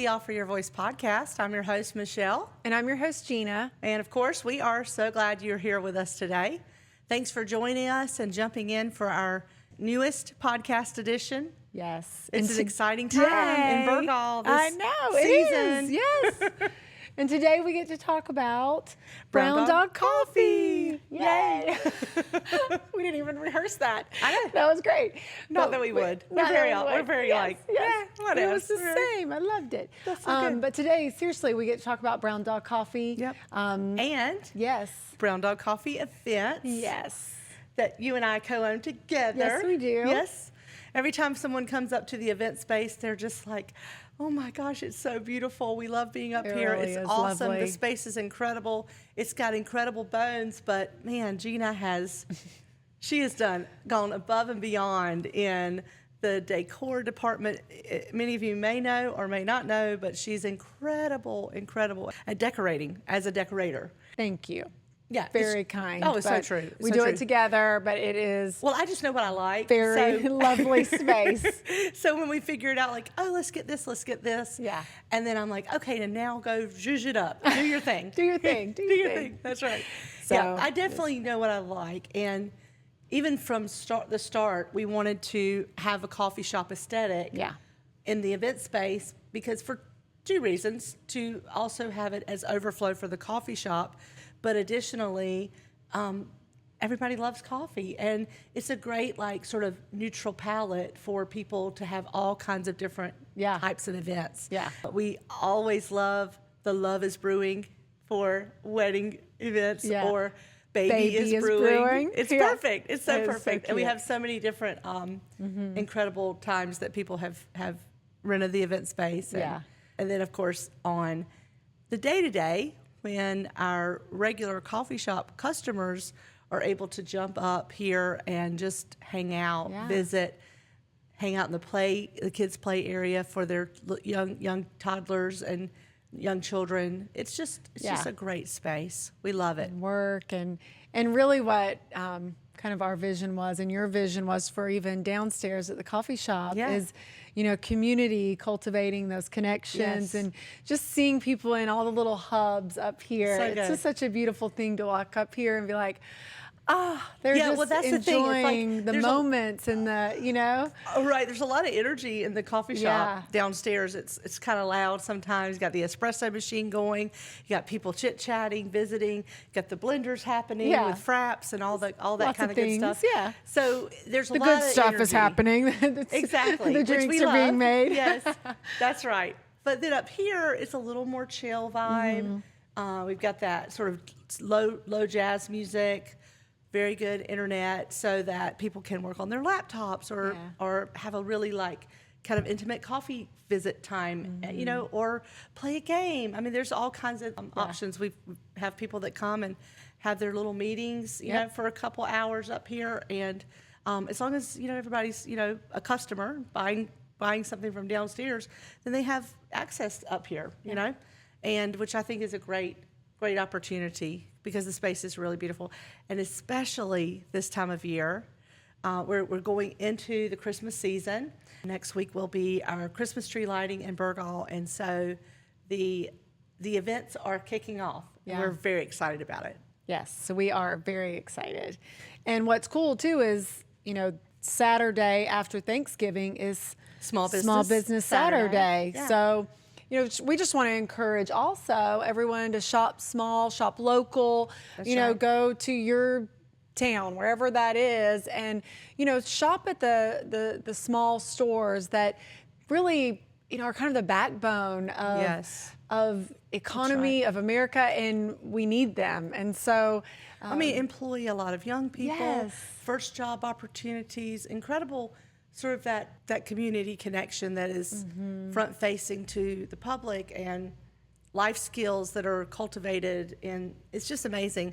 the All For Your Voice podcast. I'm your host, Michelle. And I'm your host, Jeana. And of course, we are so glad you're here with us today. Thanks for joining us and jumping in for our newest podcast edition. Yes. It's an exciting time in Burgal this I know, season. it is. Yes. And today we get to talk about Brown Dog Coffee. Yay. We didn't even rehearse that. I know. That was great. Not that we would. We're very yes. yeah, what It else? was the same. I loved it. That's so good. But today, seriously, we get to talk about Brown Dog Coffee. Yep. And yes. Brown Dog Coffee Events. Yes. That you and I co-own together. Yes, we do. Yes. Every time someone comes up to the event space, they're just like, oh my gosh, it's so beautiful. We love being up here. Really It's is awesome. lovely. The space is incredible. It's got incredible bones, but man, Jeana she has gone above and beyond in the decor department. Many of you may know or may not know, but she's incredible at decorating as a decorator. Thank you. Yeah. Very kind. Oh, it's so but true. We do it together, but it is Well, I just know what I like. very lovely space. So when we figured out, like, oh, let's get this. Yeah. And then I'm like, okay, and now go zhuzh it up. Do your thing. Do your thing. Do your thing. That's right. So, yeah, I definitely know what I like. And even from the start, we wanted to have a coffee shop aesthetic in the event space because for two reasons. To also have it as overflow for the coffee shop, but additionally, everybody loves coffee, and it's a great sort of neutral palette for people to have all kinds of different types of events. Yeah. We always love the Love is Brewing for wedding events or Baby is brewing. It's perfect. It's so perfect. And we have so many different incredible times that people have rented the event space. And then, of course, on the day-to-day, when our regular coffee shop customers are able to jump up here and just hang out, visit, hang out in the kids' play area for their young toddlers and young children. It's just a great space. We love it. Work and really what kind of our vision was, and your vision was for even downstairs at the coffee shop is, community, cultivating those connections and just seeing people in all the little hubs up here. So it's just such a beautiful thing to walk up here and be like, they're just that's enjoying the the moments and the, Oh, right. There's a lot of energy in the coffee shop downstairs. It's kind of loud sometimes. You got the espresso machine going. You got people chit-chatting, visiting. You got the blenders happening with fraps and all that Lots kind of things. good stuff. Yeah. So there's a the lot good of stuff energy. is happening. Exactly. The drinks which we are being love. made. Yes, that's right. But then up here, it's a little more chill vibe. We've got that sort of low jazz music. Very good internet so that people can work on their laptops or have a really kind of intimate coffee visit time, or play a game. I mean, there's all kinds of options. We have people that come and have their little meetings, for a couple hours up here. And as long as, everybody's, a customer buying something from downstairs, then they have access up here, and which I think is a great opportunity because the space is really beautiful. And especially this time of year, we're going into the Christmas season. Next week will be our Christmas tree lighting in Burgal, and so the events are kicking off. And we're very excited about it. Yes, so we are very excited. And what's cool too is, Saturday after Thanksgiving is Small Business Saturday. Yeah. So, we just want to encourage also everyone to shop small, shop local, That's go to your town, wherever that is, and, shop at the small stores that really, are kind of the backbone of economy of America, and we need them. And so, employ a lot of young people, first job opportunities, incredible sort of that community connection that is front facing to the public, and life skills that are cultivated, and it's just amazing.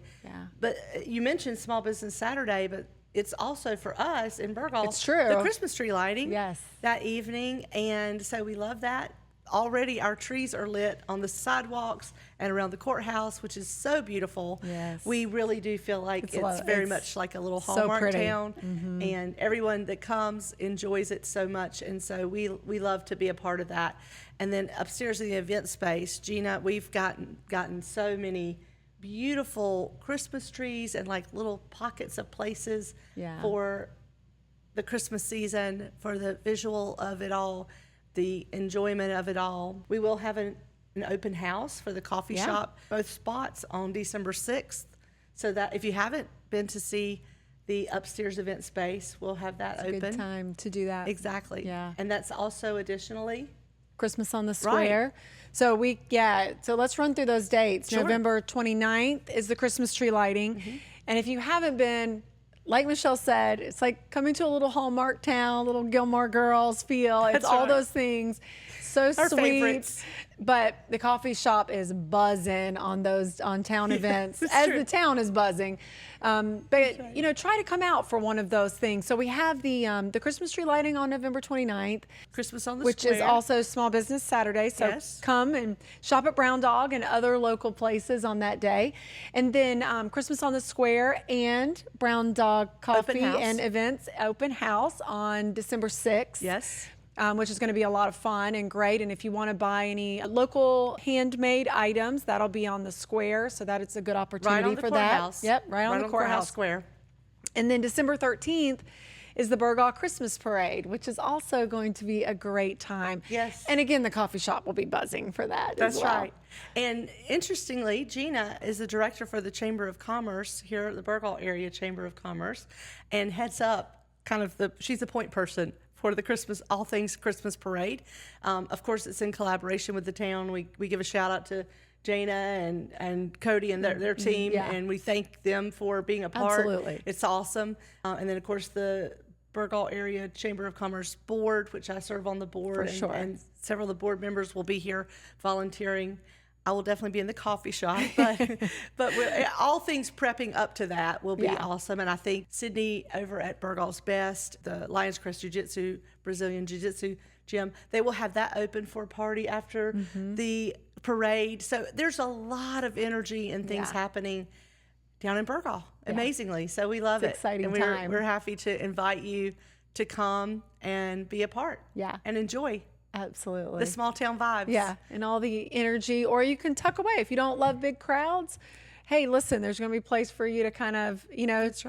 But you mentioned Small Business Saturday, but it's also for us in Burgal. It's true. The Christmas tree lighting Yes. that evening, and so we love that. already our trees are lit on the sidewalks and around the courthouse, which is so beautiful. Yes. We really do feel like it's very much like a little Hallmark pretty. town, and everyone that comes enjoys it so much, and so we love to be a part of that. And then upstairs in the event space, Jeana, we've gotten so many beautiful Christmas trees and like little pockets of places for the Christmas season, for the visual of it all, the enjoyment of it all. We will have an open house for the coffee shop, both spots on December 6th, so that if you haven't been to see the upstairs event space, we'll have that open. It's a good time to do that. Exactly. Yeah. And that's also additionally Christmas on the Square. So so let's run through those dates. Sure. November 29th is the Christmas tree lighting. And if you haven't been, like Michelle said, it's like coming to a little Hallmark town, little Gilmore Girls feel. It's all those things. So Our sweet. favorites. But the coffee shop is buzzing on town events, it's as true. the town is buzzing. But you know, try to come out for one of those things. So we have the Christmas tree lighting on November 29th, Christmas on the which Square. is also Small Business Saturday. So come and shop at Brown Dog and other local places on that day. And then Christmas on the Square and Brown Dog Coffee and Events open house on December 6th. Yes. Which is going to be a lot of fun and great. And if you want to buy any local handmade items, that'll be on the square. So that it's a good opportunity for that. Yep, right on the courthouse square. And then December 13th is the Burgaw Christmas Parade, which is also going to be a great time. Yes. And again, the coffee shop will be buzzing for that That's as well. right. And interestingly, Jeana is the director for the Chamber of Commerce here at the Burgaw Area Chamber of Commerce, and heads up she's the point person for the all things Christmas parade. Of course, it's in collaboration with the town. We give a shout out to Jeana and Cody and their team, and we thank them for being a part. Absolutely. It's awesome. And then, of course, the Burgaw Area Chamber of Commerce Board, which I serve on the board, and several of the board members will be here volunteering. I will definitely be in the coffee shop, but all things prepping up to that will be awesome. And I think Sydney over at Burgaw's Best, the Lions Crest Jiu-Jitsu, Brazilian Jiu-Jitsu gym, they will have that open for a party after the parade. So there's a lot of energy and things happening down in Burgaw, amazingly. So we love it. Exciting and time. We're happy to invite you to come and be a part and enjoy. Absolutely. The small town vibes. Yeah, and all the energy. Or you can tuck away. If you don't love big crowds, hey, listen, there's going to be a place for you to kind of,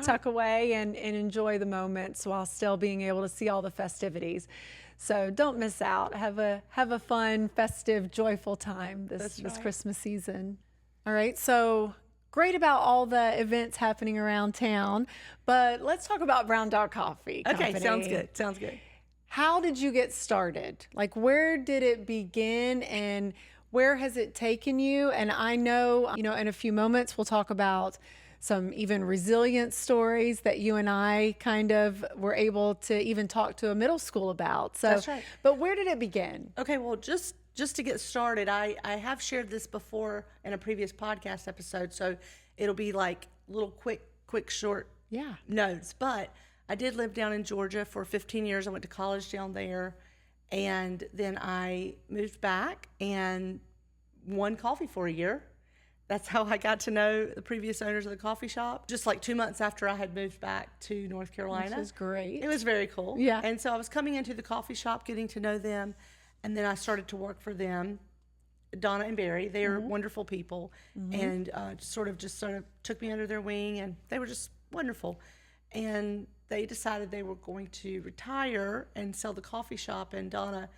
tuck away and enjoy the moments while still being able to see all the festivities. So don't miss out. Have a fun, festive, joyful time this Christmas season. All right, so great about all the events happening around town, but let's talk about Brown Dog Coffee Company. Okay, sounds good. How did you get started? Like, where did it begin and where has it taken you? And I know, in a few moments, we'll talk about some even resilience stories that you and I kind of were able to even talk to a middle school about. So, that's right. But where did it begin? Okay, well, just to get started, I have shared this before in a previous podcast episode, so it'll be like little quick, short notes. But I did live down in Georgia for 15 years. I went to college down there, and then I moved back and won coffee for a year. That's how I got to know the previous owners of the coffee shop, just like 2 months after I had moved back to North Carolina. Which is great. It was very cool. Yeah. And so I was coming into the coffee shop, getting to know them, and then I started to work for them. Donna and Barry, they are wonderful people, and sort of took me under their wing, and they were just wonderful. And they decided they were going to retire and sell the coffee shop. And Donna,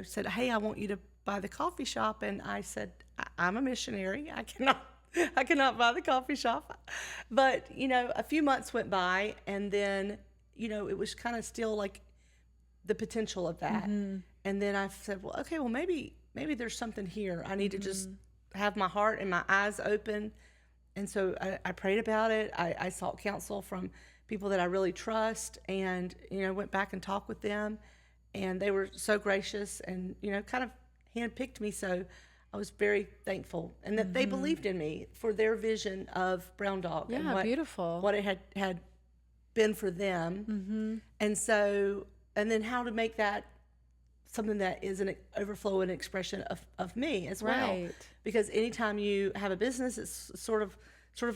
said, "Hey, I want you to buy the coffee shop." And I said, "I'm a missionary. I cannot buy the coffee shop." But, a few months went by, and then, it was kind of still like the potential of that. And then I said, well, okay, well, maybe there's something here. I need to just have my heart and my eyes open. And so I prayed about it. I sought counsel from people that I really trust, and, went back and talked with them, and they were so gracious and, kind of handpicked me. So I was very thankful, and that they believed in me for their vision of Brown Dog. Yeah, and beautiful. What it had been for them. And so, and then how to make that something that is an overflow and expression of me as well. Right. Because anytime you have a business, it's sort of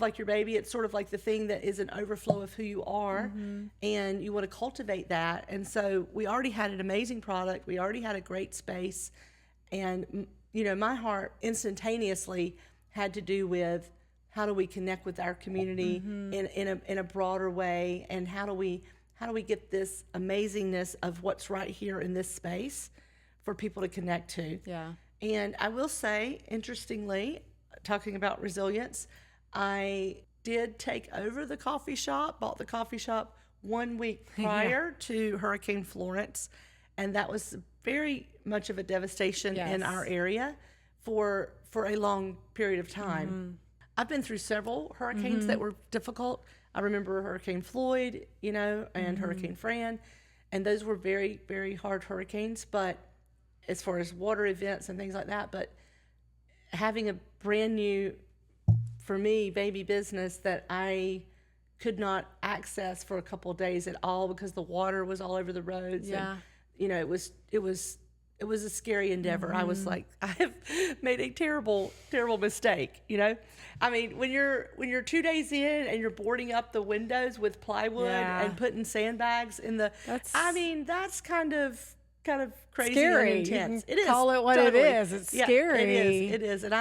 like your baby. It's sort of like the thing that is an overflow of who you are, and you want to cultivate that. And so we already had an amazing product. We already had a great space, and my heart instantaneously had to do with how do we connect with our community in a broader way, and how do we get this amazingness of what's right here in this space for people to connect to. Yeah. And I will say, interestingly, talking about resilience, I did take over the coffee shop, bought the coffee shop 1 week prior to Hurricane Florence. And that was very much of a devastation in our area for a long period of time. I've been through several hurricanes that were difficult. I remember Hurricane Floyd, and Hurricane Fran, and those were very, very hard hurricanes. But as far as water events and things like that, but having a brand new, for me, baby business that I could not access for a couple of days at all because the water was all over the roads. Yeah. And, it was a scary endeavor. I was like, I have made a terrible, terrible mistake. I mean, when you're 2 days in and you're boarding up the windows with plywood and putting sandbags in that's kind of crazy scary. and intense. It is. Call it what it is. It's scary. It is. And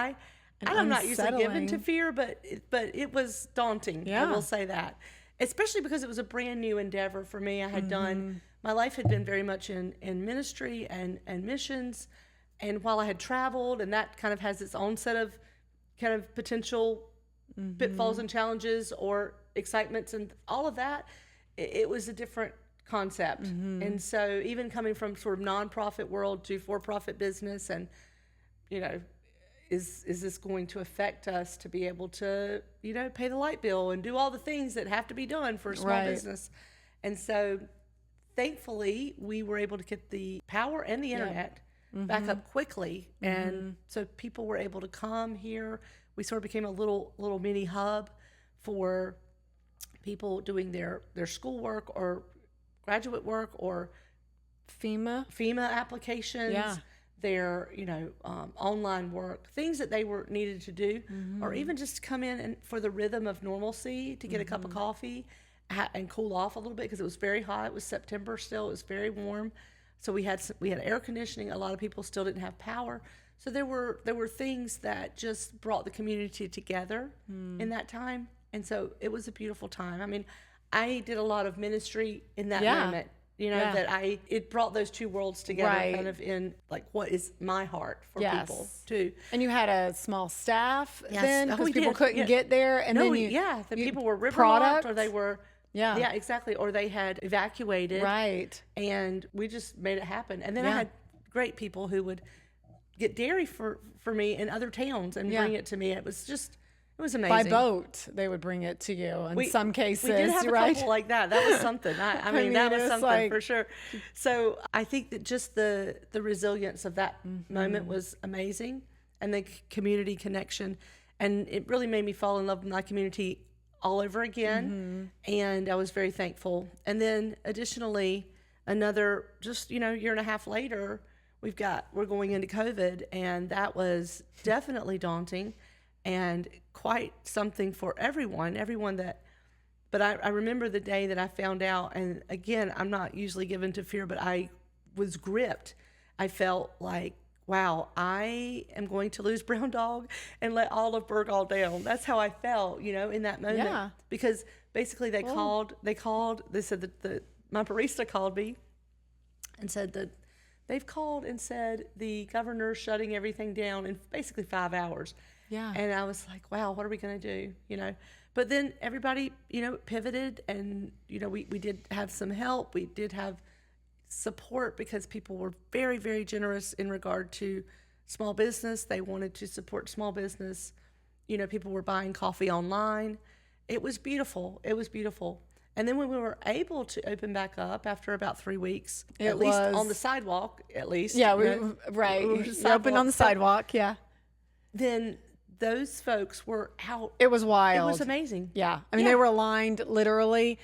I'm not usually given to fear, but it was daunting. Yeah. I will say that, especially because it was a brand new endeavor for me. I had done, my life had been very much in ministry and missions. And while I had traveled, and that kind of has its own set of kind of potential pitfalls and challenges or excitements and all of that, it was a different concept. And so even coming from sort of nonprofit world to for-profit business, and, is this going to affect us to be able to, pay the light bill and do all the things that have to be done for a small business? And so thankfully we were able to get the power and the internet back up quickly. And so people were able to come here. We sort of became a little mini hub for people doing their schoolwork or graduate work or FEMA applications, their online work, things that they were needed to do, or even just come in and for the rhythm of normalcy to get a cup of coffee and cool off a little bit, because it was very hot. It was September still. It was very warm. So we had air conditioning. A lot of people still didn't have power. So there were things that just brought the community together in that time. And so it was a beautiful time. I mean, I did a lot of ministry in that moment, that it brought those two worlds together, kind of in like, what is my heart for people too. And you had a small staff then, because people did. couldn't get there. And then the people were riverlocked, or they were, exactly. Or they had evacuated. Right. And we just made it happen. And then I had great people who would get dairy for me in other towns and bring it to me. It was amazing. By boat, they would bring it to you in some cases. We did have a couple like that. That was something. I mean, that was something for sure. So I think that just the resilience of that moment was amazing, and the community connection. And it really made me fall in love with my community all over again. And I was very thankful. And then additionally, another just, year and a half later, we're going into COVID, and that was definitely daunting and quite something for everyone but I remember the day that I found out, and again, I'm not usually given to fear, but I was gripped. I felt like, wow, I am going to lose Brown Dog and let all of Burgall down. That's how I felt, in that moment. Yeah. Because basically they said that my barista called me and said that they've called and said the governor's shutting everything down in basically 5 hours. Yeah. And I was like, wow, what are we going to do? But then everybody, pivoted, and, we did have some help. We did have support because people were very, very generous in regard to small business. They wanted to support small business. People were buying coffee online. It was beautiful. And then when we were able to open back up after about 3 weeks, at least on the sidewalk, at least. Yeah, right. You opened on the sidewalk, Then those folks were out. It was wild. It was amazing. Yeah. I mean, they were aligned literally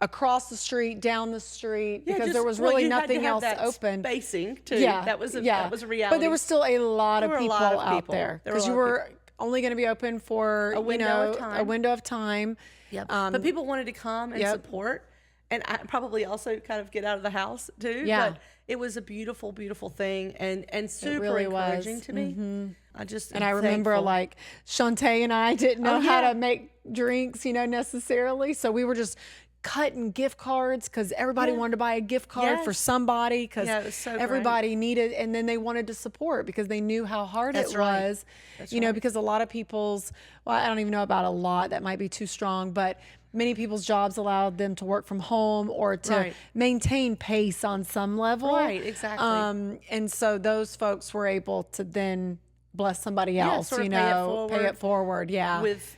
across the street, down the street, Yeah, because just- there was well, really you had to nothing have else that open. Spacing too. Yeah, that was a reality. But there was still a lot of There were a people lot of out people. there There were a because you lot of were only going to be open for A window of time. a window of time. Yep. But people wanted to come and Yep. support, and I probably also kind of get out of the house too. Yeah. But it was a beautiful, beautiful thing, and super really encouraging was. to me. I just And am I remember thankful. like Shantae and I didn't know Oh, how yeah. to make drinks, necessarily. So we were just cutting gift cards because everybody wanted to buy a gift card for Yes. somebody because Yeah, it was so great. everybody needed, and then they wanted to support because they knew how hard That's it right. was. That's you know, right. because a lot of people's, well, I don't even know about a lot, that might be too strong, but many people's jobs allowed them to work from home or to Right. maintain pace on some level. Right, exactly. And so those folks were able to then bless somebody Yeah, else, sort of pay it forward. Yeah. with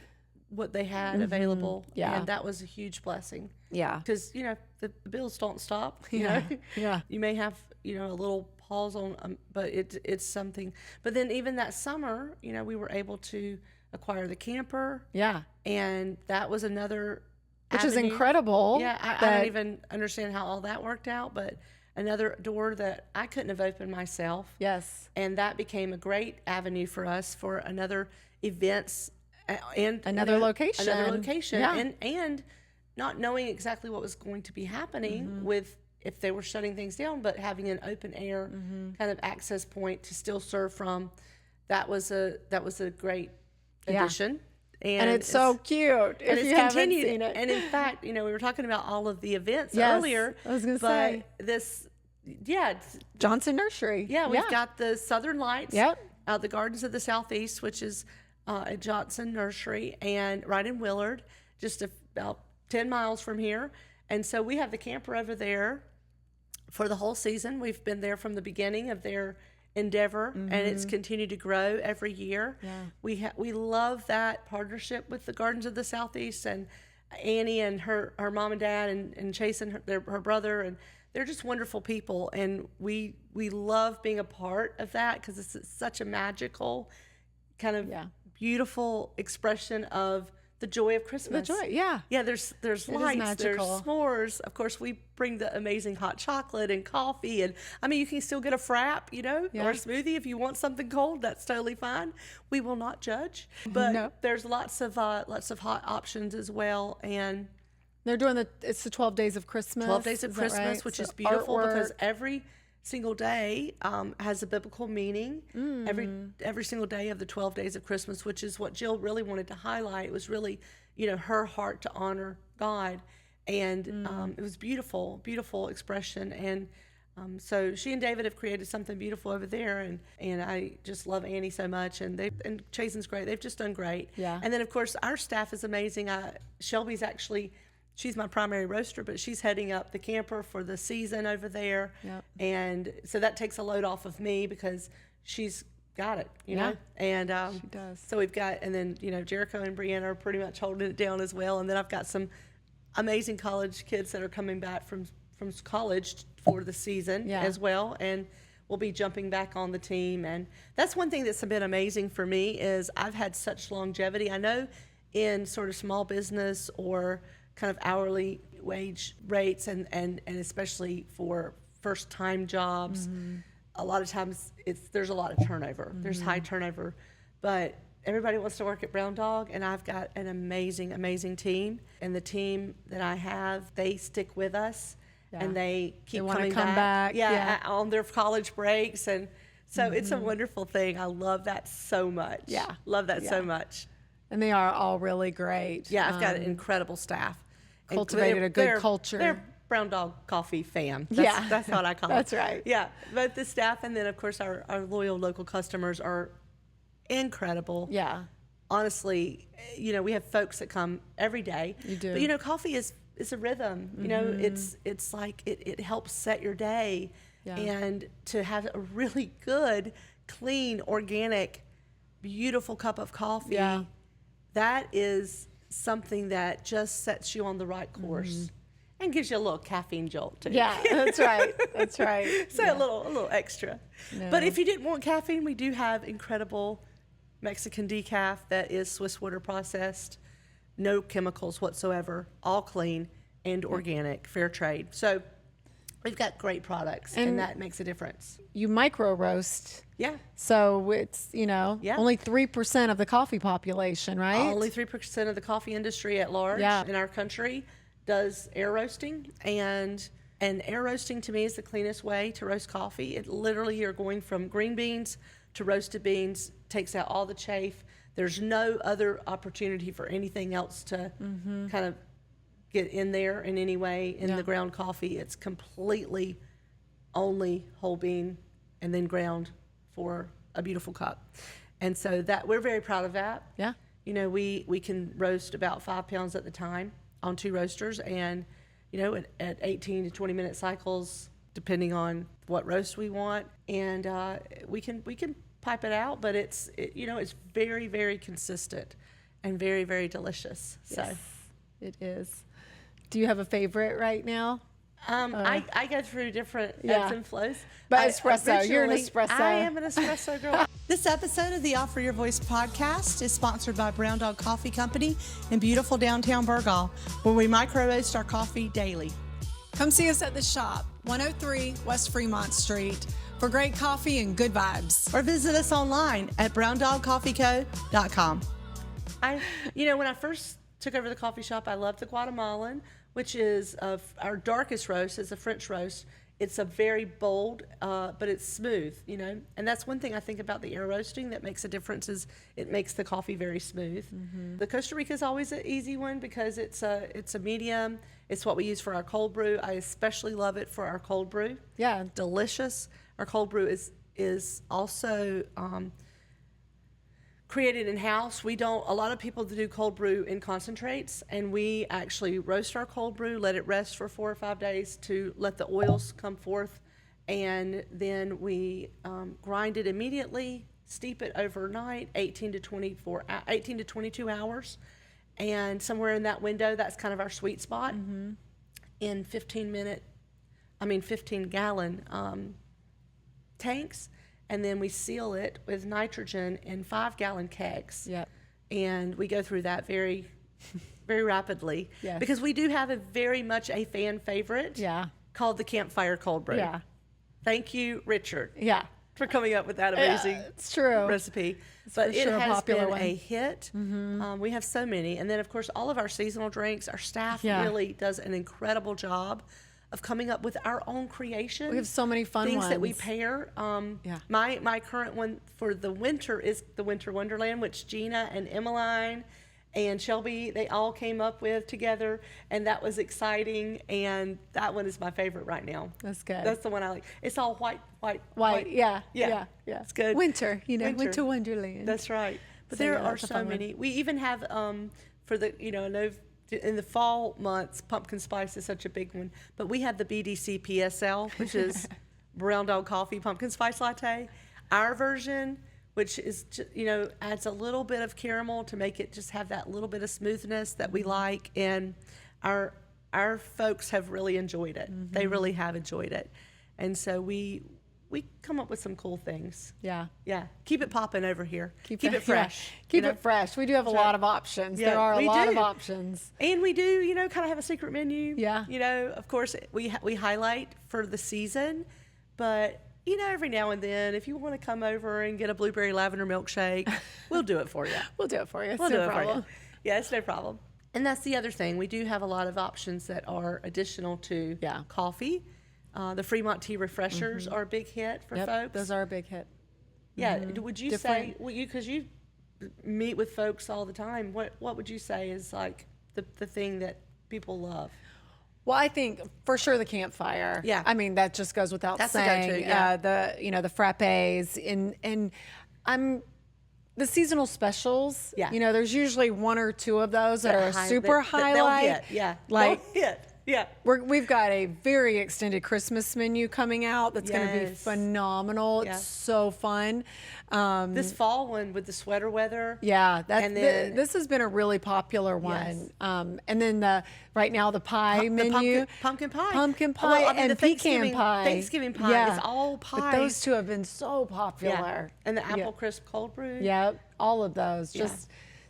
what they had available. Yeah. And that was a huge blessing. yeah. Because, the bills don't stop, Yeah. know. Yeah. You may have, a little pause on, but it's something. But then even that summer, we were able to acquire the camper. Yeah. And that was another Which is avenue. incredible. Yeah, I that- don't even understand how all that worked out, but another door that I couldn't have opened myself. Yes. And that became a great avenue for us for another events and Another location. Yeah. and not knowing exactly what was going to be happening with if they were shutting things down, but having an open air kind of access point to still serve from. That was a great Yeah. addition. And it's so cute and if it's you haven't continued. seen it. And in fact, we were talking about all of the events Yes, earlier. I was gonna but say. this, Johnson Nursery. yeah, we've got the Southern Lights. Yep. The Gardens of the Southeast, which is at Johnson Nursery, and right in Willard, just about 10 miles from here. And so we have the camper over there for the whole season. We've been there from the beginning of their endeavor, and it's continued to grow every year. Yeah. We love that partnership with the Gardens of the Southeast, and Annie and her mom and dad, and Chase and her brother, and they're just wonderful people, and we love being a part of that because it's such a magical kind of beautiful expression of the joy of Christmas. The joy, yeah. Yeah, there's lights, there's magical. s'mores. Of course, we bring the amazing hot chocolate and coffee, and I mean, you can still get a frap, or a smoothie if you want something cold. That's totally fine. We will not judge, but No. there's lots of hot options as well, and They're doing it's the 12 Days of Christmas. 12 Days of is that Christmas, right? which So is beautiful because artwork. every single day has a biblical meaning. Every single day of the 12 Days of Christmas, which is what Jill really wanted to highlight. It was really, her heart to honor God. And it was beautiful, beautiful expression. And so she and David have created something beautiful over there. And I just love Annie so much. And Chasen's great. They've just done great. Yeah. And then, of course, our staff is amazing. Shelby's actually... She's my primary roaster, but she's heading up the camper for the season over there. Yep. And so that takes a load off of me because she's got it, know? And She does. So we've got, and then, Jericho and Brianna are pretty much holding it down as well. And then I've got some amazing college kids that are coming back from college for the season as well. And we'll be jumping back on the team. And that's one thing that's been amazing for me is I've had such longevity. I know in sort of small business or kind of hourly wage rates and especially for first time jobs, a lot of times there's a lot of turnover. There's high turnover, but everybody wants to work at Brown Dog, and I've got an amazing, amazing team. And the team that I have, they stick with us and they keep wanna coming come back. on their college breaks. And so it's a wonderful thing. I love that so much. Yeah. Love that so much. And they are all really great. Yeah, I've got an incredible staff. And Cultivated a good they're- culture. They're Brown Dog Coffee fam. That's what I call That's it. right. Yeah, both the staff and then, of course, our loyal local customers are incredible. Yeah. Honestly, we have folks that come every day. You do. But, coffee is a rhythm. It's like it helps set your day. Yeah. And to have a really good, clean, organic, beautiful cup of coffee, that is something that just sets you on the right course and gives you a little caffeine jolt too. Yeah, that's right. That's right. So a little extra. No. But if you didn't want caffeine, we do have incredible Mexican decaf that is Swiss water processed, no chemicals whatsoever, all clean, and organic, fair trade. So we've got great products, and that makes a difference. You micro roast. Yeah. So it's, only 3% of the coffee population, right? Only 3% of the coffee industry at large in our country does air roasting. And air roasting to me is the cleanest way to roast coffee. It literally, you're going from green beans to roasted beans, takes out all the chaff. There's no other opportunity for anything else to kind of get in there in any way in the ground coffee. It's completely only whole bean and then ground for a beautiful cup. And so that we're very proud of that. Yeah. We can roast about 5 pounds at the time on 2 roasters, and at 18 to 20 minute cycles depending on what roast we want, and we can pipe it out, but it's very, very consistent and very, very delicious. Yes, so it is. Do you have a favorite right now? I go through different ebbs and flows. But espresso, you're an espresso. I am an espresso girl. This episode of the Offer Your Voice podcast is sponsored by Brown Dog Coffee Company in beautiful downtown Burgaw, where we micro roast our coffee daily. Come see us at the shop, 103 West Fremont Street, for great coffee and good vibes. Or visit us online at browndogcoffeeco.com. When I first took over the coffee shop, I loved the Guatemalan, which is our darkest roast. It's a French roast. It's a very bold, but it's smooth, And that's one thing I think about the air roasting that makes a difference is it makes the coffee very smooth. Mm-hmm. The Costa Rica is always an easy one because it's a medium. It's what we use for our cold brew. I especially love it for our cold brew. Yeah. Delicious. Our cold brew is also created in-house. A lot of people do cold brew in concentrates, and we actually roast our cold brew, let it rest for 4 or 5 days to let the oils come forth, and then we grind it immediately, steep it overnight, 18 to 22 hours, and somewhere in that window, that's kind of our sweet spot. Mm-hmm. In 15-gallon tanks. And then we seal it with nitrogen in 5-gallon kegs. Yep. And we go through that very, very rapidly. Yes. Because we do have very much a fan favorite called the Campfire Cold Brew. Yeah. Thank you, Richard. Yeah. For coming up with that amazing it's true. recipe. But it has been a hit. Mm-hmm. We have so many. And then, of course, all of our seasonal drinks, our staff really does an incredible job of coming up with our own creations. We have so many fun things ones that we pair. My current one for the winter is the Winter Wonderland, which Jeana and Emmeline and Shelby, they all came up with together, and that was exciting, and that one is my favorite right now. That's good. That's the one I like. It's all white. Yeah. It's good. Winter, Winter Wonderland. That's right. But there are so many. We even have for the, I know in the fall months, pumpkin spice is such a big one, but we have the BDC PSL, which is Brown Dog Coffee Pumpkin Spice Latte. Our version, which is, adds a little bit of caramel to make it just have that little bit of smoothness that we like, and our folks have really enjoyed it. Mm-hmm. They really have enjoyed it. And so we come up with some cool things. Yeah. Keep it popping over here. Keep it fresh. Yeah. Keep it fresh. We do have a lot of options. There are a lot of options. And we do, kind of have a secret menu. Yeah. Of course, we highlight for the season, but, every now and then, if you want to come over and get a blueberry lavender milkshake, we'll do it for you. We'll do it for you. We'll do it for you. Yeah, it's no problem. And that's the other thing. We do have a lot of options that are additional to coffee. The Fremont tea refreshers are a big hit for folks. Those are a big hit. Yeah. Would you say, because you meet with folks all the time, what would you say is like the thing that people love? Well, I think for sure the campfire. Yeah. I mean, that just goes without saying. The go-to, yeah. The frappes and the seasonal specials. Yeah. There's usually 1 or 2 of those that are a super highlight. They'll hit. Yeah. Like, they'll hit. Yeah. We've got a very extended Christmas menu coming out that's going to be phenomenal. It's so fun. This fall one with the sweater weather. Yeah, this has been a really popular one. Yes. And then right now the pie menu. Pumpkin pie. Pumpkin pie and pecan pie. Thanksgiving pie is all pies. But those two have been so popular. Yeah. And the apple crisp cold brew. Yeah, all of those. Just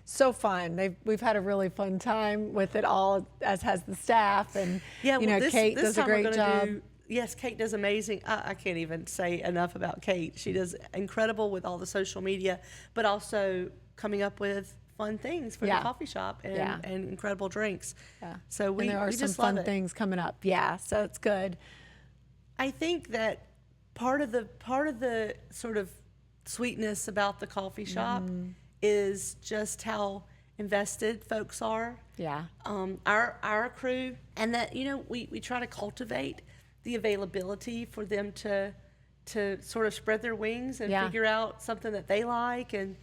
so fun. We've had a really fun time with it all, as has the staff, and Kate does a great job. Yes, Kate does amazing. I can't even say enough about Kate. She does incredible with all the social media, but also coming up with fun things for the coffee shop and incredible drinks. Yeah. So and there are some fun things coming up. Yeah, so it's good. I think that part of the sort of sweetness about the coffee shop is just how invested folks are. Yeah. Our crew, and that we try to cultivate the availability for them to sort of spread their wings and figure out something that they like, and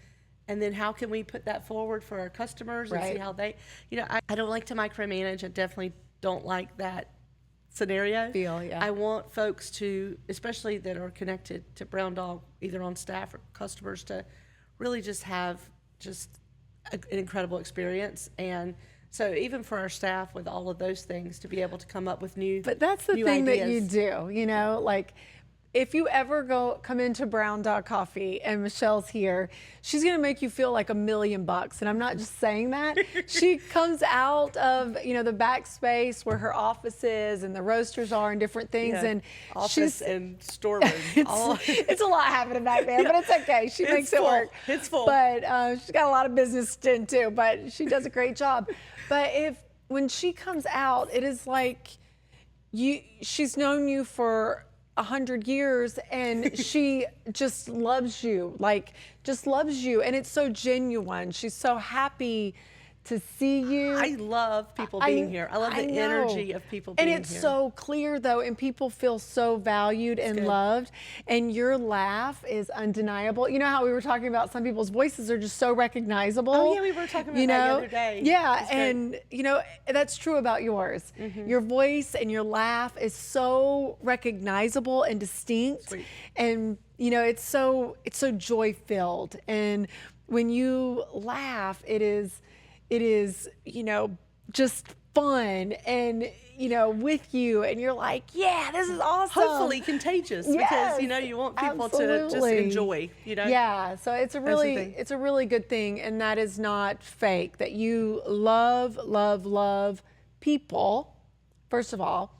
then how can we put that forward for our customers and see how they, I don't like to micromanage. I definitely don't like that scenario. I want folks to, especially that are connected to Brown Dog, either on staff or customers, to really just have an incredible experience. And so even for our staff, with all of those things, to be able to come up with new But that's the thing ideas. that you do, like, if you ever come into Brown Dog Coffee and Michelle's here, she's gonna make you feel like $1 million. And I'm not just saying that. She comes out of the back space where her office is and the roasters are and different things, and office and storeroom. It's a lot happening back there, but it's okay. She makes it work. It's full. But she's got a lot of business to do too. But she does a great job. But when she comes out, it is like she's known you for 100 years, and she just loves you, and it's so genuine. She's so happy to see you. I love people being here. I love the energy of people being here. And it's so clear, though, and people feel so valued and loved, and your laugh is undeniable. You know how we were talking about some people's voices are just so recognizable? Oh, yeah, we were talking about that the other day. Yeah, and, that's true about yours. Your voice and your laugh is so recognizable and distinct. Sweet. And, it's so joy-filled. And when you laugh, it is just fun and, with you, and you're like, yeah, this is awesome. Hopefully contagious, because, you want people to just enjoy, Yeah, so it's a really good thing, and that is not fake, that you love people, first of all,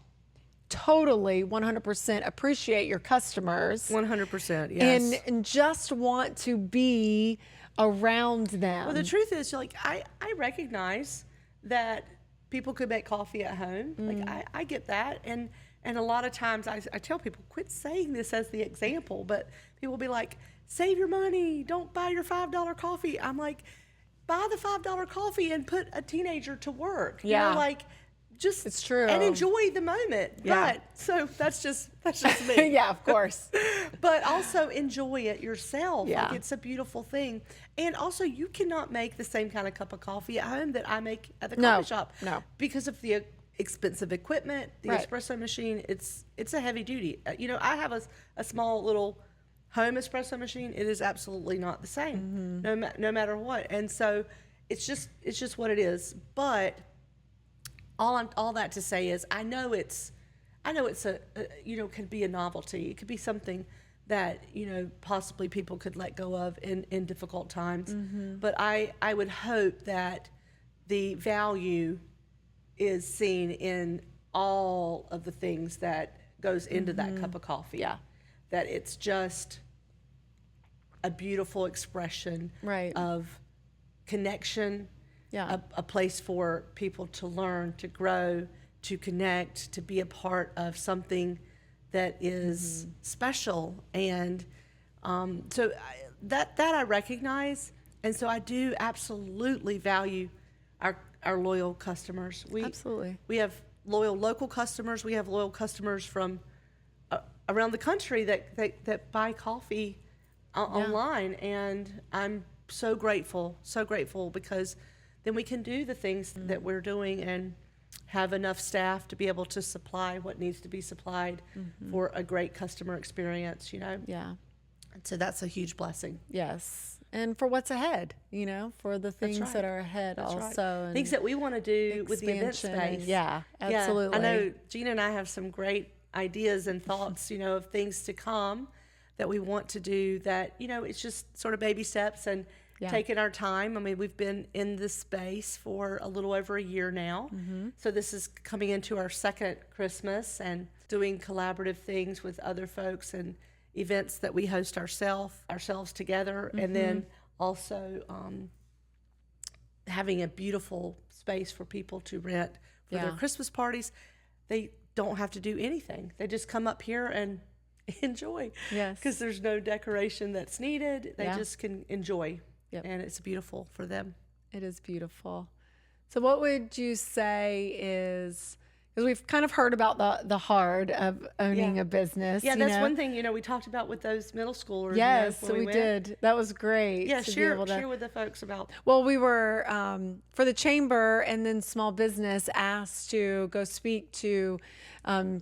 totally 100% appreciate your customers. 100%, yes. And just want to be around them. Well, the truth is, I recognize that people could make coffee at home. I get that. And a lot of times I tell people, quit saying this as the example, but people will be like, save your money, don't buy your $5 coffee. I'm like, buy the $5 coffee and put a teenager to work. Just it's true, and enjoy the moment. But so that's just me. Yeah, of course. But also enjoy it yourself. Yeah. It's a beautiful thing. And also, you cannot make the same kind of cup of coffee at home that I make at the coffee shop. No. Because of the expensive equipment, the espresso machine. It's a heavy duty. I have a small little home espresso machine. It is absolutely not the same, no matter what. And so it's just what it is. But all that to say is, I know it's could be a novelty. It could be something that possibly people could let go of in difficult times. But I would hope that the value is seen in all of the things that goes into that cup of coffee. Yeah. That it's just a beautiful expression of connection. Yeah. A place for people to learn, to grow, to connect, to be a part of something that is special. And so that I recognize. And so I do absolutely value our loyal customers. Absolutely. We have loyal local customers. We have loyal customers from around the country that buy coffee online. And I'm so grateful because then we can do the things that we're doing and have enough staff to be able to supply what needs to be supplied for a great customer experience, Yeah. And so that's a huge blessing. Yes. And for what's ahead, for the things that are ahead also. And things that we want to do with the event space. Yeah, absolutely. I know Jeana and I have some great ideas and thoughts, of things to come that we want to do that, it's just sort of baby steps. taken our time. I mean, we've been in this space for a little over a year now. So this is coming into our second Christmas, and doing collaborative things with other folks and events that we host ourselves together. And then also having a beautiful space for people to rent for their Christmas parties. They don't have to do anything. They just come up here and enjoy. Yes. Because there's no decoration that's needed. They just can enjoy. And it's beautiful for them. It is beautiful. So what would you say is, because we've kind of heard about the hard of owning a business. Yeah, that's one thing, we talked about with those middle schoolers. Yes, so we did. That was great. Yeah, share with the folks about. Well, we were, for the chamber and then small business, asked to go speak to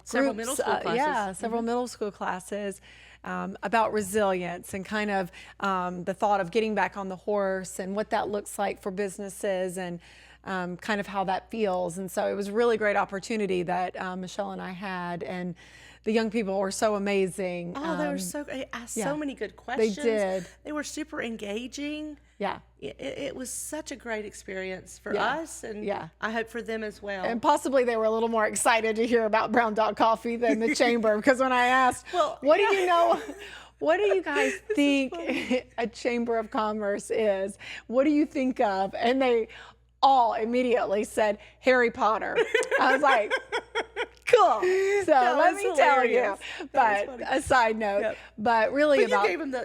several middle school classes. Several middle school classes. About resilience and kind of the thought of getting back on the horse and what that looks like for businesses and kind of how that feels. And so it was a really great opportunity that Michelle and I had, and the young people were so amazing. Oh, they were they asked so many good questions. They did. They were super engaging. Yeah. It was such a great experience for us, and I hope for them as well. And possibly they were a little more excited to hear about Brown Dog Coffee than the chamber, because when I asked, what do you know, what do you guys think a chamber of commerce is? What do you think of? And they all immediately said Harry Potter. I was like, cool. So let me tell you. But a side note, but really but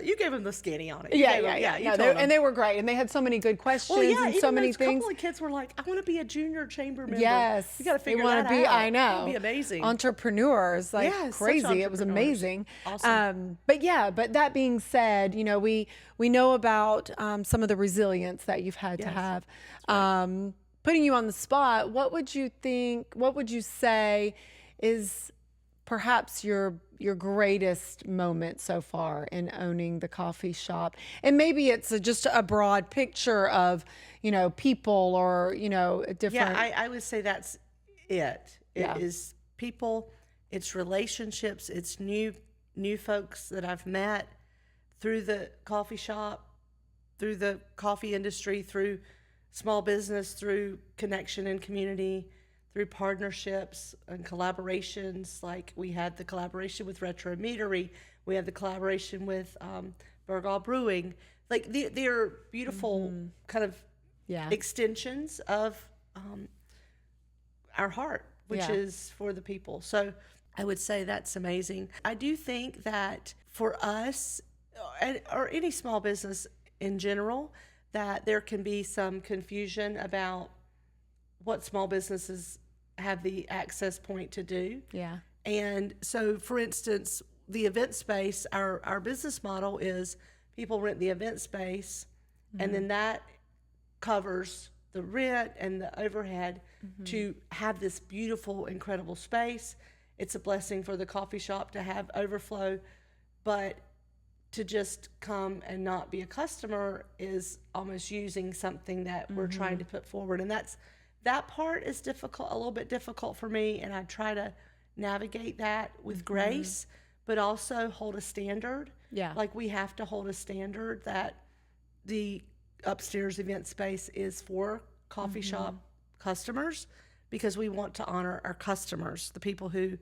you gave them the skinny on it. And they were great, and they had so many good questions and so many things. A couple of kids were like, I want to be a junior chamber member. Yes, you got to figure that out. I know. It'd be amazing. Entrepreneurs, like crazy. It was amazing. Awesome. But that being said, we know about some of the resilience that you've had to have. Putting you on the spot, what would you say is perhaps your greatest moment so far in owning the coffee shop? And maybe it's just a broad picture of, people or, a different. Yeah, I would say that's it. It is people, it's relationships, it's new folks that I've met through the coffee shop, through the coffee industry, through small business, through connection and community, through partnerships and collaborations. Like we had the collaboration with Retro Meadery, we had the collaboration with Burgall Brewing. Like they're beautiful kind of extensions of our heart, which is for the people. So I would say that's amazing. I do think that for us, or any small business in general, that there can be some confusion about what small businesses have the access point to do. Yeah. And so, for instance, the event space, our business model is people rent the event space, and then that covers the rent and the overhead to have this beautiful, incredible space. It's a blessing for the coffee shop to have overflow, but to just come and not be a customer is almost using something that we're trying to put forward. And that part is difficult, a little bit difficult for me. And I try to navigate that with grace, but also hold a standard. Yeah. Like we have to hold a standard that the upstairs event space is for coffee shop customers, because we want to honor our customers, the people who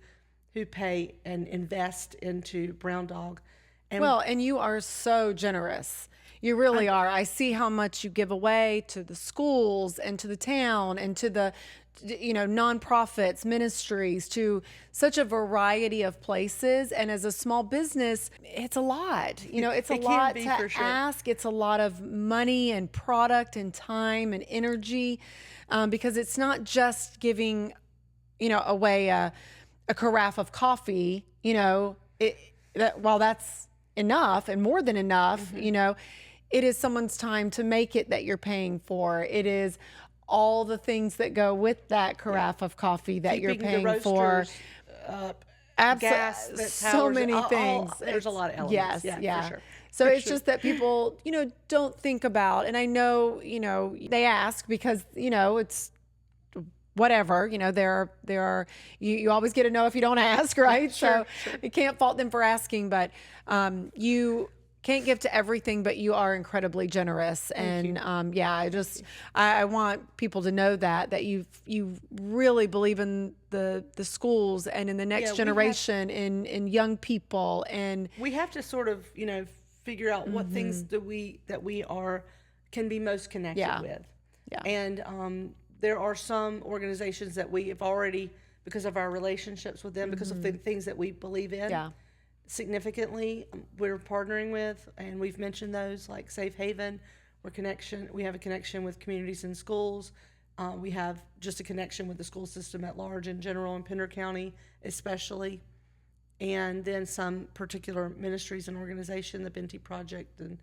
pay and invest into Brown Dog. And you are so generous. You really are. I see how much you give away to the schools and to the town and to the, nonprofits, ministries, to such a variety of places. And as a small business, it's a lot. It's a lot to ask. It's a lot of money and product and time and energy, because it's not just giving, away a carafe of coffee. While that's enough and more than enough, it is someone's time to make it that you're paying for. It is all the things that go with that carafe of coffee that you're paying for. Gas, so many things. There's a lot of elements. Yeah. For sure. So it's just that people, don't think about, and I know, they ask because, it's whatever, there are, you always get to know if you don't ask, right? Sure. You can't fault them for asking, but you can't give to everything, but you are incredibly generous. And I want people to know that you really believe in the schools and in the next generation, in young people. And we have to sort of, figure out what things can be most connected with. Yeah. And there are some organizations that we have already, because of our relationships with them, because of the things that we believe in significantly, we're partnering with, and we've mentioned those, like Safe Haven. We have a connection with Communities in Schools. We have just a connection with the school system at large in general in Pender County especially. And then some particular ministries and organization, the Binti Project, and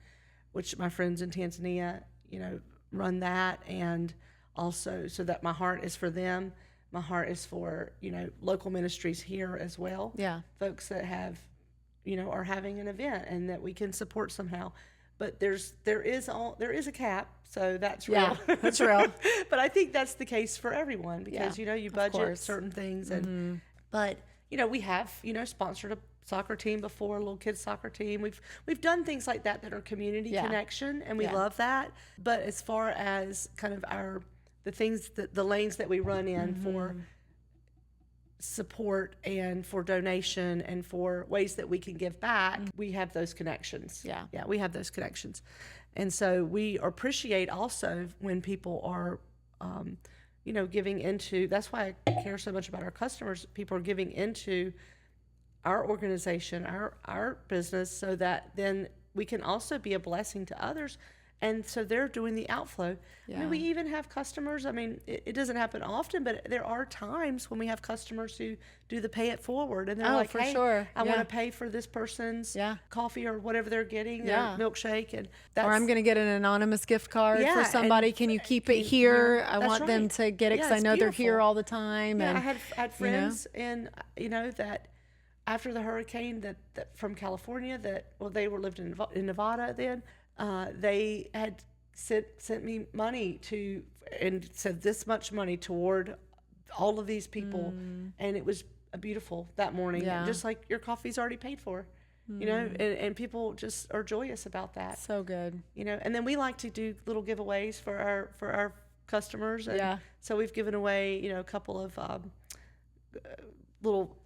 which my friends in Tanzania, run that. And also, so that my heart is for them. My heart is for, local ministries here as well. Yeah. Folks that have, are having an event and that we can support somehow. But there is a cap, so that's real. Yeah, that's real. But I think that's the case for everyone because, you budget certain things. And but, we have, sponsored a soccer team before, a little kids soccer team. We've done things like that are community connection, and we love that. But as far as kind of the lanes that we run in for support and for donation and for ways that we can give back, we have those connections. Yeah, we have those connections. And so we appreciate also when people are, giving into, that's why I care so much about our customers. People are giving into our organization, our business, so that then we can also be a blessing to others. And so they're doing the outflow. Yeah. I mean, we even have customers, it doesn't happen often, but there are times when we have customers who do the pay it forward. And they're like, for hey, sure. I want to pay for this person's coffee or whatever they're getting, their milkshake. And or I'm going to get an anonymous gift card for somebody. Can you keep it here? I want them to get it because I know they're here all the time. Yeah, and, I had friends and, that after the hurricane that from California they lived in Nevada then. They had sent me money and said this much money toward all of these people. And it was beautiful that morning. Yeah. Just like your coffee's already paid for, and people just are joyous about that. So good. And then we like to do little giveaways for our customers. And so we've given away, a couple of little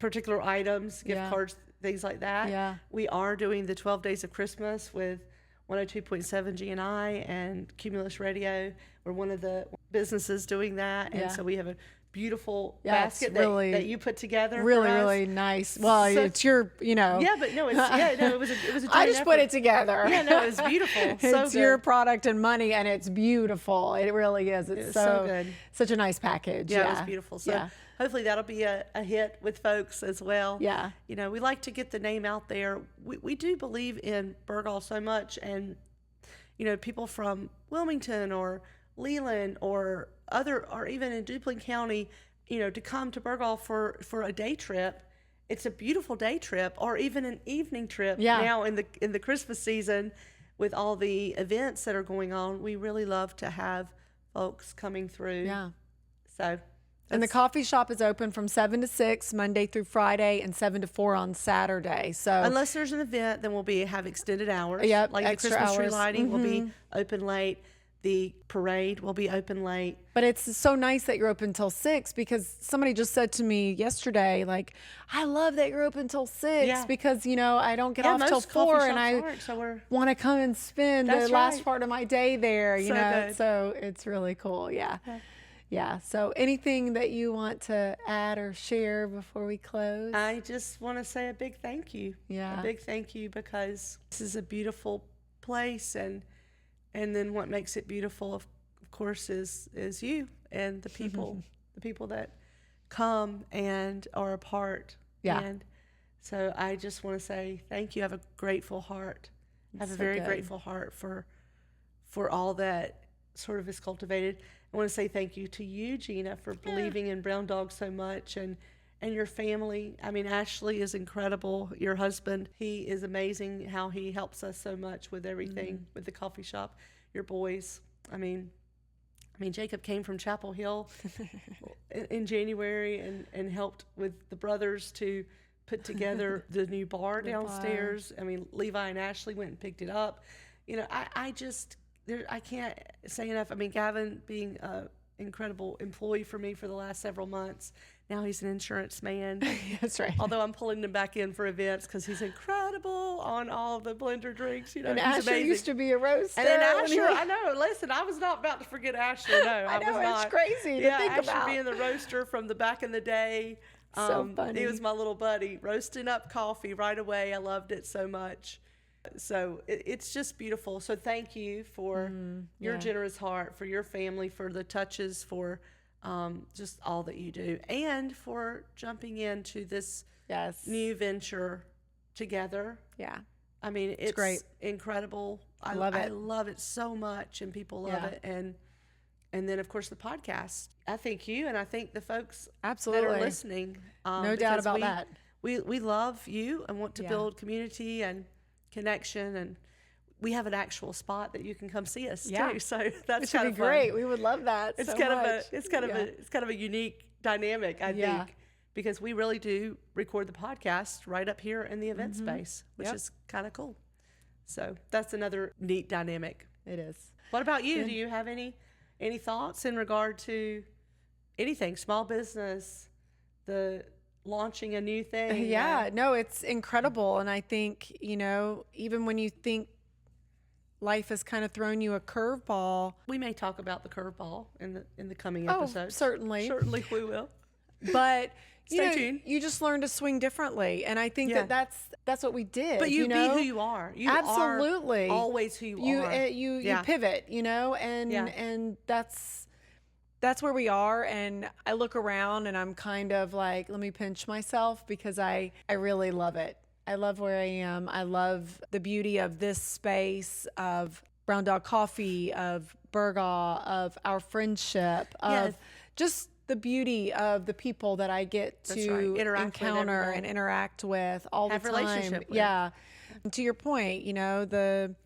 particular items, gift cards, things like that. Yeah. We are doing the 12 Days of Christmas with 102.7 Jeana and Cumulus Radio. We're one of the businesses doing that. And so we have a beautiful basket that you put together. Really nice. Well, it's your, Yeah, but no, it was a joint I just effort. put it together. Yeah, no, it was beautiful. It's your product and money, and it's beautiful. It really is. It's so good. Such a nice package. Yeah, it was beautiful. So hopefully that'll be a hit with folks as well. Yeah. We like to get the name out there. We do believe in Burgall so much, and, people from Wilmington or Leland or even in Duplin County, to come to Burgall for a day trip. It's a beautiful day trip, or even an evening trip. Yeah. Now in the Christmas season, with all the events that are going on, we really love to have folks coming through. Yeah. So. And the coffee shop is open from 7 to 6 Monday through Friday, and 7 to 4 on Saturday. So unless there's an event, then we'll have extended hours. Yep, like extra the Christmas hours. tree lighting will be open late. The parade will be open late. But it's so nice that you're open till 6, because somebody just said to me yesterday, like, I love that you're open till 6 because, I don't get off till 4, and I want to come and spend the last part of my day there, Good. So it's really cool. Yeah. Yeah. So anything that you want to add or share before we close? I just want to say a big thank you. Yeah. A big thank you, because this is a beautiful place, and then what makes it beautiful, of course, is you and the people, the people that come and are a part. Yeah. And so I just want to say thank you. I have a grateful heart. I have a very grateful heart for all that sort of is cultivated. I want to say thank you to you, Jeana, for believing in Brown Dog so much, and your family. Ashley is incredible. Your husband, he is amazing, how he helps us so much with everything, with the coffee shop. Your boys, Jacob came from Chapel Hill in January and helped with the brothers to put together the new bar downstairs. I mean, Levi and Ashley went and picked it up. You know, I can't say enough. I mean, Gavin being an incredible employee for me for the last several months. Now he's an insurance man. That's right. Although I'm pulling him back in for events because he's incredible on all the blender drinks. You know, and he's Asher amazing. used to be a roaster. And then Asher, I know. Listen, I was not about to forget Asher. No, I was not. It's crazy to think Asher about. being the roaster from the back in the day. So funny. He was my little buddy, roasting up coffee right away. I loved it so much. So it's just beautiful. So thank you for your generous heart, for your family, for the touches, for just all that you do, and for jumping into this new venture together. Yeah. I mean, it's great. Incredible. I love it. I love it so much, and people love it. And then, of course, the podcast. I thank you, and I thank the folks that are listening. No doubt about that. We love you and want to build community and connection, and we have an actual spot that you can come see us too. So that's kind of great. We would love that. It's kind of a unique dynamic, I think, because we really do record the podcast right up here in the event space, which is kind of cool. So that's another neat dynamic. It is. What about you? Do you have any thoughts in regard to anything, small business, the launching a new thing? No, it's incredible. And I think, you know, even when you think life has kind of thrown you a curveball. We may talk about the curveball in the coming episodes. Certainly. Certainly we will. But Stay tuned. You just learn to swing differently. And I think that's what we did. But you be who you are. You absolutely are always who you are. You pivot, you know, and that's where we are. And I look around and I'm kind of like, let me pinch myself because I really love it. I love where I am. I love the beauty of this space, of Brown Dog Coffee, of Burgaw, of our friendship, of just the beauty of the people that I get to encounter and interact with all the time. Relationship with. Yeah. And to your point, you know, the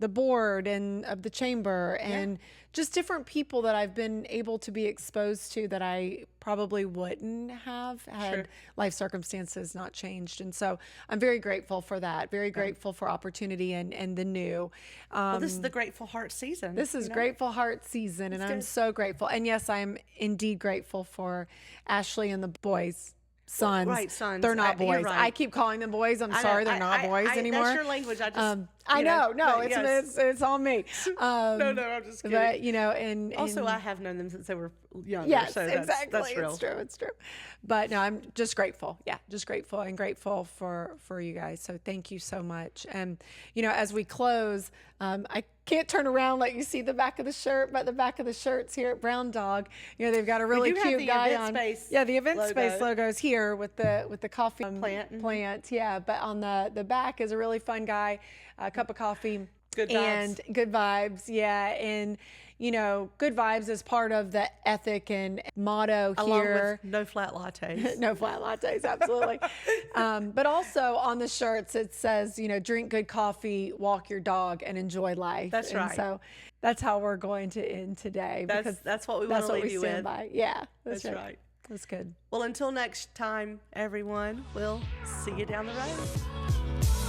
board and of the chamber and just different people that I've been able to be exposed to that I probably wouldn't have had life circumstances not changed. And so I'm very grateful for that. Very grateful for opportunity and the new. Well, this is the Grateful Heart season. This is Grateful Heart season, and I'm so grateful. And yes, I'm indeed grateful for Ashley and the boys. Sons. Right, sons. They're not boys. Right. I keep calling them boys. I'm sorry, they're not boys anymore. That's your language. I just. I know. No, it's on me. No, I'm just kidding. But you know, and also I have known them since they were younger. Yes, so exactly. That's real. It's true. But no, I'm just grateful. Yeah, just grateful and grateful for you guys. So thank you so much. And you know, as we close, I can't turn around let you see the back of the shirt, but the back of the shirts here at Brown Dog, you know, they've got a really cute guy on. Yeah, the Event Space logo is here with the coffee plant. Yeah, but on the back is a really fun guy, a cup of coffee. Good vibes. And good vibes. Yeah, and you know, good vibes is part of the ethic and motto Along here. with no flat lattes. No flat lattes, absolutely. But also on the shirts, it says, you know, drink good coffee, walk your dog, and enjoy life. That's right. So that's how we're going to end today. That's what we want to leave you with. By. Yeah, that's right. That's good. Well, until next time, everyone, we'll see you down the road.